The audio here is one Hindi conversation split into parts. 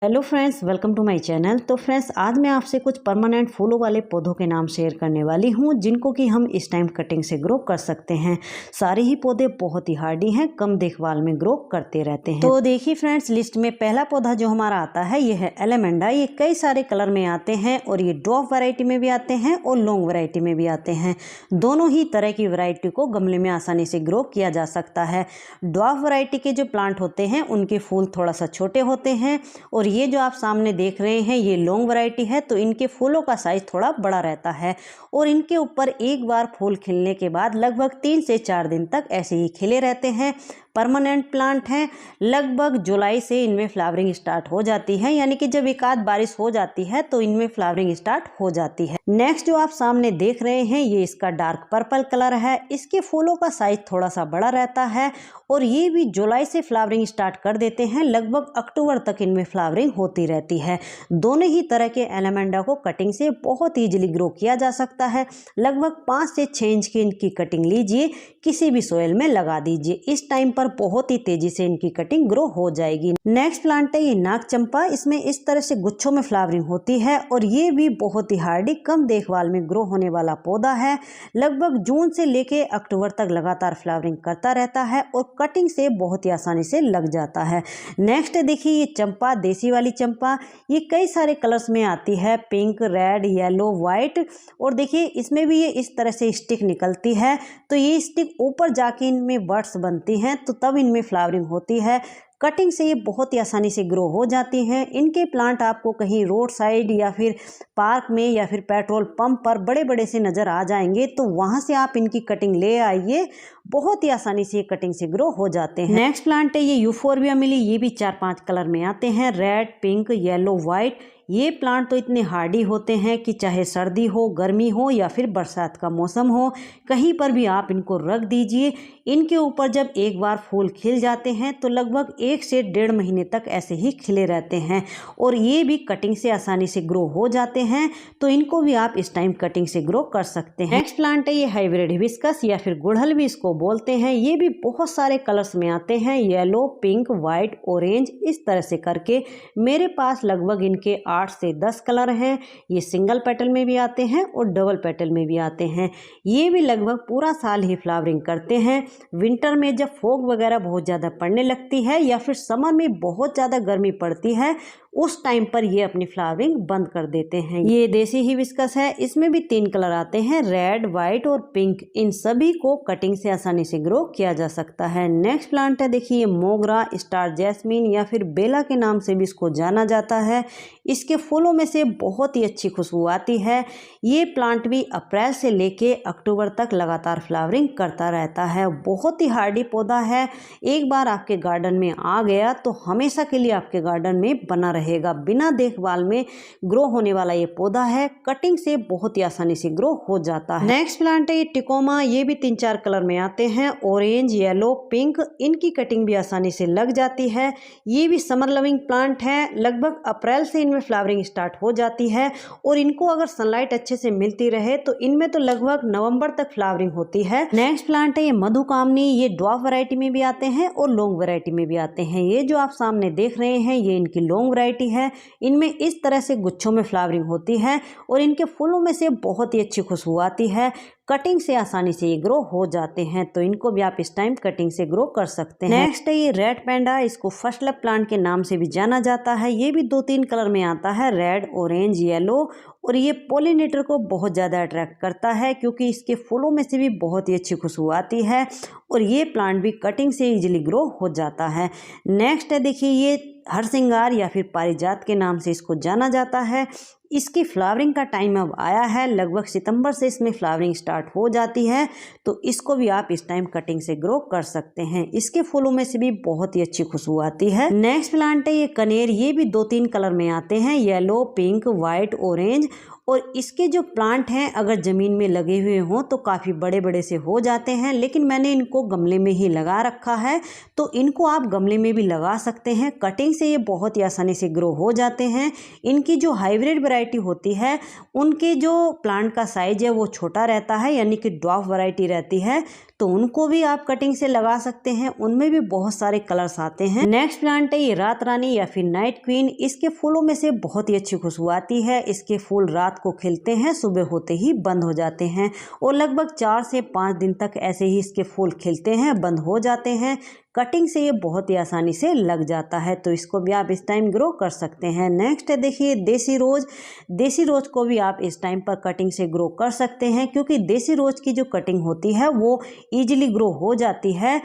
Hello friends, welcome to my channel. तो फ्रेंड्स, आज मैं आपसे कुछ परमानेंट फूलों वाले पौधों के नाम शेयर करने वाली हूं जिनको कि हम इस टाइम कटिंग से ग्रो कर सकते हैं। सारे ही पौधे बहुत ही हार्डी हैं, कम देखभाल में ग्रो करते रहते हैं। तो देखिए फ्रेंड्स, लिस्ट में पहला पौधा जो हमारा आता है ये है एलेमेंडा। ये कई सारे कलर में आते हैं और ये ड्वार्फ वैरायटी में भी आते हैं और लॉन्ग वैरायटी में भी आते हैं। दोनों ही तरह की वैरायटी को गमले में आसानी से ग्रो किया जा सकता है। ड्वार्फ वैरायटी के जो प्लांट होते हैं उनके फूल थोड़ा सा छोटे होते हैं और ये जो आप सामने देख रहे हैं ये लॉन्ग वैरायटी है, तो इनके फूलों का साइज थोड़ा बड़ा रहता है और इनके ऊपर एक बार फूल खिलने के बाद लगभग 3 से 4 दिन तक ऐसे ही खिले रहते हैं। परमानेंट प्लांट हैं। लगभग जुलाई से इनमें फ्लावरिंग स्टार्ट हो जाती है, यानी कि जब एक आध बारिश हो जाती है तो इनमें फ्लावरिंग स्टार्ट हो जाती है। नेक्स्ट जो आप सामने देख रहे हैं ये इसका डार्क पर्पल कलर है। इसके फूलों का साइज थोड़ा सा बड़ा रहता है और ये भी जुलाई से फ्लावरिंग स्टार्ट कर देते हैं। लगभग अक्टूबर तक इनमें फ्लावरिंग होती रहती है। दोनों ही तरह के एलेमेंडा को कटिंग से बहुत ईजिली ग्रो किया जा सकता है। लगभग 5 से 6 इंच की इनकी कटिंग लीजिए, किसी भी सोयल में लगा दीजिए। इस टाइम पर बहुत ही तेजी से इनकी कटिंग ग्रो हो जाएगी। नेक्स्ट प्लांट है ये नाग चंपा। इसमें इस तरह से गुच्छों में फ्लावरिंग होती है और ये भी बहुत ही हार्डी, कम देखभाल में ग्रो होने वाला पौधा है। लगभग जून से लेके अक्टूबर तक लगातार फ्लावरिंग करता रहता है और कटिंग से बहुत ही आसानी से लग जाता है। नेक्स्ट देखिए ये चंपा, देसी वाली चंपा। ये कई सारे कलर्स में आती है, पिंक, रेड, येलो, व्हाइट। और देखिए इसमें भी ये इस तरह से स्टिक निकलती है, तो ये स्टिक ऊपर जाके इनमें बड्स बनती हैं, तो तब इनमें फ्लावरिंग होती है। कटिंग से ये बहुत ही आसानी से ग्रो हो जाती हैं। इनके प्लांट आपको कहीं रोड साइड या फिर पार्क में या फिर पेट्रोल पंप पर बड़े बड़े से नज़र आ जाएंगे, तो वहाँ से आप इनकी कटिंग ले आइए। बहुत ही आसानी से ये कटिंग से ग्रो हो जाते हैं। नेक्स्ट प्लांट है ये यूफोर्बिया मिली। ये भी 4-5 कलर में आते हैं, रेड, पिंक, येलो, व्हाइट। ये प्लांट तो इतने हार्डी होते हैं कि चाहे सर्दी हो, गर्मी हो या फिर बरसात का मौसम हो, कहीं पर भी आप इनको रख दीजिए। इनके ऊपर जब एक बार फूल खिल जाते हैं तो लगभग 1 से 1.5 महीने तक ऐसे ही खिले रहते हैं और ये भी कटिंग से आसानी से ग्रो हो जाते हैं, तो इनको भी आप इस टाइम कटिंग से ग्रो कर सकते हैं। नेक्स्ट प्लांट है ये हाइब्रिड हिबिस्कस या फिर गुड़हल भी इसको बोलते हैं। ये भी बहुत सारे कलर्स में आते हैं, येलो, पिंक, व्हाइट, ऑरेंज, इस तरह से करके। मेरे पास लगभग इनके 8 से 10 कलर हैं। ये सिंगल पेटल में भी आते हैं और डबल पेटल में भी आते हैं। ये भी लगभग पूरा साल ही फ्लावरिंग करते हैं। विंटर में जब फॉग वगैरह बहुत ज़्यादा पड़ने लगती है या फिर समर में बहुत ज़्यादा गर्मी पड़ती है, उस टाइम पर ये अपनी फ्लावरिंग बंद कर देते हैं। ये देसी हिबिस्कस है। इसमें भी 3 कलर आते हैं, रेड, व्हाइट और पिंक। इन सभी को कटिंग से आसानी से ग्रो किया जा सकता है। नेक्स्ट प्लांट है देखिए ये मोगरा, स्टार जैस्मीन या फिर बेला के नाम से भी इसको जाना जाता है। इसके फूलों में से बहुत ही अच्छी खुशबू आती है। ये प्लांट भी अप्रैल से लेके अक्टूबर तक लगातार फ्लावरिंग करता रहता है। बहुत ही हार्डी पौधा है। एक बार आपके गार्डन में आ गया तो हमेशा के लिए आपके गार्डन में बना रहेगा। बिना देखभाल में ग्रो होने वाला ये पौधा है। कटिंग से बहुत ही आसानी से ग्रो हो जाता है। नेक्स्ट प्लांट है ये टिकोमा। ये भी 3-4 कलर में आते हैं, ऑरेंज, येलो, पिंक। इनकी कटिंग भी आसानी से लग जाती है। ये भी समर लविंग प्लांट है। लगभग अप्रैल से इनमें फ्लावरिंग स्टार्ट हो जाती है और इनको अगर सनलाइट अच्छे से मिलती रहे तो इनमें तो लगभग नवंबर तक फ्लावरिंग होती है। नेक्स्ट प्लांट है ये मधुकामनी। ये ड्वार्फ वैरायटी में भी आते हैं और लॉन्ग वैरायटी में भी आते हैं। ये जो आप सामने देख रहे हैं ये इनकी लॉन्ग वैरायटी है। इनमें इस तरह से गुच्छों में फ्लावरिंग होती है और इनके फूलों में से बहुत ही अच्छी खुशबू आती है। कटिंग से आसानी से ये ग्रो हो जाते हैं, तो इनको भी आप इस टाइम कटिंग से ग्रो कर सकते हैं। नेक्स्ट है ये रेड पैंडा। इसको फर्स्ट लव प्लांट के नाम से भी जाना जाता है। ये भी 2-3 कलर में आता है, रेड, ऑरेंज, येलो। और ये पोलिनेटर को बहुत ज़्यादा अट्रैक्ट करता है क्योंकि इसके फूलों में से भी बहुत ही अच्छी खुशबू आती है और ये प्लांट भी कटिंग से इजीली ग्रो हो जाता है। नेक्स्ट है देखिए ये हरसिंगार या फिर पारिजात के नाम से इसको जाना जाता है। इसकी फ्लावरिंग का टाइम अब आया है। लगभग सितंबर से इसमें फ्लावरिंग स्टार्ट हो जाती है, तो इसको भी आप इस टाइम कटिंग से ग्रो कर सकते हैं। इसके फूलों में से भी बहुत ही अच्छी खुशबू आती है। नेक्स्ट प्लांट है ये कनेर। ये भी 2-3 कलर में आते हैं, येलो, पिंक, व्हाइट, ऑरेंज। और इसके जो प्लांट हैं अगर ज़मीन में लगे हुए हों तो काफ़ी बड़े बड़े से हो जाते हैं, लेकिन मैंने इनको गमले में ही लगा रखा है, तो इनको आप गमले में भी लगा सकते हैं। कटिंग से ये बहुत ही आसानी से ग्रो हो जाते हैं। इनकी जो हाइब्रिड वैरायटी होती है उनके जो प्लांट का साइज है वो छोटा रहता है, यानी कि ड्वार्फ वैरायटी रहती है, तो उनको भी आप कटिंग से लगा सकते हैं। उनमें भी बहुत सारे कलर्स आते हैं। नेक्स्ट प्लांट है ये रात रानी या फिर नाइट क्वीन। इसके फूलों में से बहुत ही अच्छी खुशबू आती है। इसके फूल रात को खिलते हैं, सुबह होते ही बंद हो जाते हैं और लगभग 4 से 5 दिन तक ऐसे ही इसके फूल खिलते हैं, बंद हो जाते हैं। कटिंग से ये बहुत ही आसानी से लग जाता है, तो इसको भी आप इस टाइम ग्रो कर सकते हैं। नेक्स्ट है देखिए देसी रोज। देसी रोज को भी आप इस टाइम पर कटिंग से ग्रो कर सकते हैं, क्योंकि देसी रोज की जो कटिंग होती है वो ईजिली ग्रो हो जाती है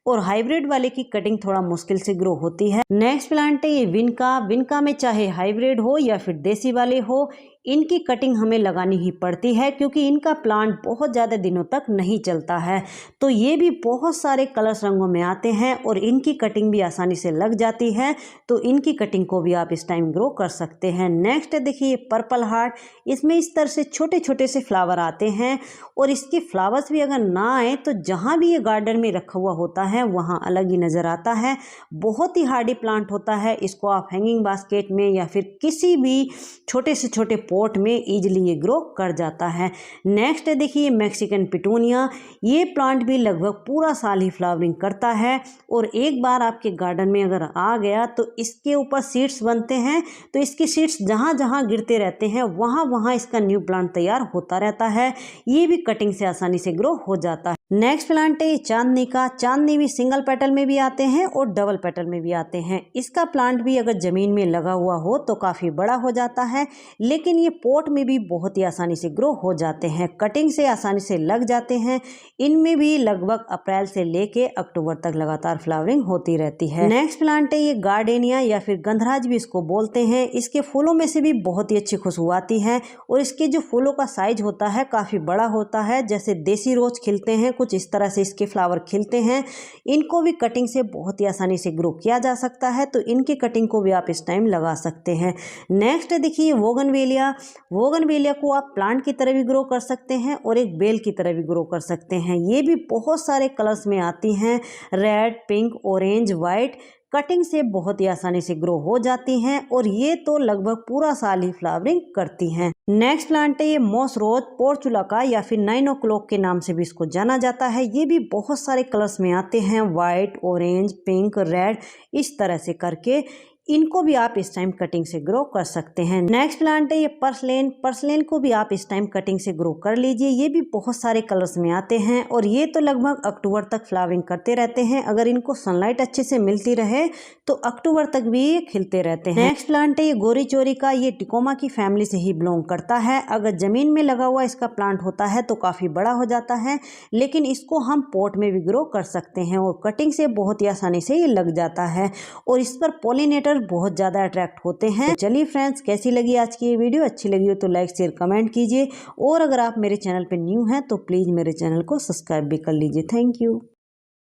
और हाइब्रिड वाले की कटिंग थोड़ा मुश्किल से ग्रो होती है। नेक्स्ट प्लांट है ये विनका। विनका में चाहे हाइब्रिड हो या फिर देसी वाले हो, इनकी कटिंग हमें लगानी ही पड़ती है, क्योंकि इनका प्लांट बहुत ज़्यादा दिनों तक नहीं चलता है। तो ये भी बहुत सारे कलर्स रंगों में आते हैं और इनकी कटिंग भी आसानी से लग जाती है, तो इनकी कटिंग को भी आप इस टाइम ग्रो कर सकते हैं। नेक्स्ट है देखिए पर्पल हार्ट। इसमें इस तरह से छोटे छोटे से फ्लावर आते हैं और इसके फ्लावर्स भी अगर ना आए तो जहाँ भी ये गार्डन में रखा हुआ होता है वहाँ अलग ही नज़र आता है। बहुत ही हार्डी प्लांट होता है। इसको आप हैंगिंग बास्केट में या फिर किसी भी छोटे से छोटे पॉट में इजीली ये ग्रो कर जाता है। नेक्स्ट है देखिए मैक्सिकन पिटूनिया। ये प्लांट भी लगभग पूरा साल ही फ्लावरिंग करता है और एक बार आपके गार्डन में अगर आ गया तो इसके ऊपर सीड्स बनते हैं, तो इसके सीड्स जहाँ जहाँ गिरते रहते हैं वहाँ वहाँ इसका न्यू प्लांट तैयार होता रहता है। ये भी कटिंग से आसानी से ग्रो हो जाता है। नेक्स्ट प्लांट है चांदनी का। चांदनी भी सिंगल पेटल में भी आते हैं और डबल पेटल में भी आते हैं। इसका प्लांट भी अगर ज़मीन में लगा हुआ हो तो काफ़ी बड़ा हो जाता है, लेकिन ये पॉट में भी बहुत ही आसानी से ग्रो हो जाते हैं। कटिंग से आसानी से लग जाते हैं। इनमें भी लगभग अप्रैल से लेके अक्टूबर तक लगातार फ्लावरिंग होती रहती है। नेक्स्ट प्लांट है ये गार्डेनिया या फिर गंधराज भी इसको बोलते हैं। इसके फूलों में से भी बहुत ही अच्छी खुशबू आती है और इसके जो फूलों का साइज होता है काफ़ी बड़ा होता है। जैसे देसी रोज खिलते हैं कुछ इस तरह से इसके फ्लावर खिलते हैं। इनको भी कटिंग से बहुत ही आसानी से ग्रो किया जा सकता है, तो इनकी कटिंग को भी आप इस टाइम लगा सकते हैं। नेक्स्ट देखिए बोगनवेलिया। बोगनवेलिया को आप प्लांट की तरह भी ग्रो कर सकते हैं और एक बेल की तरह भी ग्रो कर सकते हैं। ये भी बहुत सारे कलर्स में आती हैं, red, pink, orange, white. Cutting से बहुत ही आसानी से ग्रो हो जाती हैं और ये तो लगभग पूरा साल ही फ्लावरिंग करती हैं। नेक्स्ट प्लांट है ये मॉस रोज पोर्चुलाका या फिर 9 o'clock के नाम से भी इसको जाना जाता है। ये भी बहुत सारे कलर्स में आते हैं, वाइट, ऑरेंज, पिंक, रेड, इस तरह से करके। इनको भी आप इस टाइम कटिंग से ग्रो कर सकते हैं। नेक्स्ट प्लांट है ये पर्सलेन। पर्सलेन को भी आप इस टाइम कटिंग से ग्रो कर लीजिए। ये भी बहुत सारे कलर्स में आते हैं और ये तो लगभग अक्टूबर तक फ्लावरिंग करते रहते हैं। अगर इनको सनलाइट अच्छे से मिलती रहे तो अक्टूबर तक भी ये खिलते रहते हैं। नेक्स्ट प्लांट है ये गोरी चोरी का। ये टिकोमा की फैमिली से ही बिलोंग करता है। अगर जमीन में लगा हुआ इसका प्लांट होता है तो काफी बड़ा हो जाता है, लेकिन इसको हम पॉट में भी ग्रो कर सकते हैं और कटिंग से बहुत ही आसानी से ये लग जाता है और इस पर पॉलिनेटर बहुत ज़्यादा अट्रैक्ट होते हैं। तो चलिए फ्रेंड्स, कैसी लगी आज की ये वीडियो? अच्छी लगी हो तो लाइक शेयर कमेंट कीजिए और अगर आप मेरे चैनल पे न्यू हैं तो प्लीज़ मेरे चैनल को सब्सक्राइब भी कर लीजिए। Thank you.